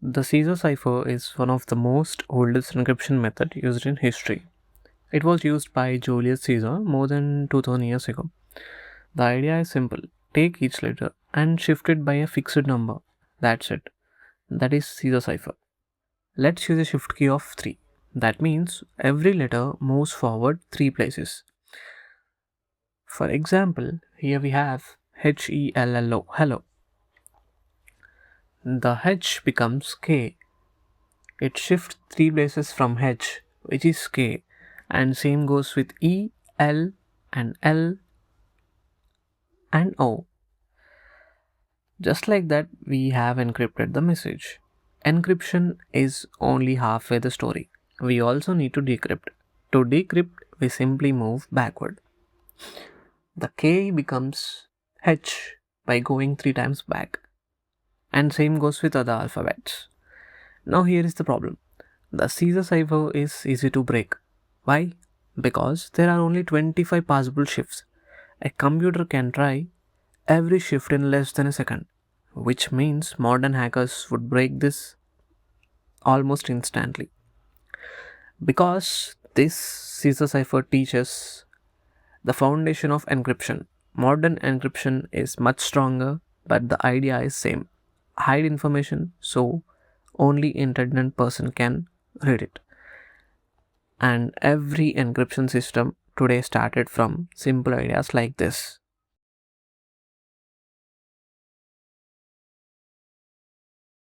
The Caesar cipher is one of the most oldest encryption method used in history. It was used by Julius Caesar more than 2000 years ago. The idea is simple. Take each letter and shift it by a fixed number. That's it. That is Caesar cipher. Let's use a shift key of 3. That means every letter moves forward 3 places. For example, here we have HELLO, hello. The H becomes K. It shifts 3 places from H, which is K, and same goes with E, L, and L, and O. Just like that, we have encrypted the message. Encryption is only halfway the story. We also need to decrypt. To decrypt, we simply move backward. The K becomes H by going 3 times back. And same goes with other alphabets. Now here is the problem. The Caesar cipher is easy to break. Why? Because there are only 25 possible shifts. A computer can try every shift in less than a second, which means modern hackers would break this almost instantly. Because this Caesar cipher teaches the foundation of encryption. Modern encryption is much stronger, but the idea is same. Hide information so only intelligent person can read it. And every encryption system today started from simple ideas like this.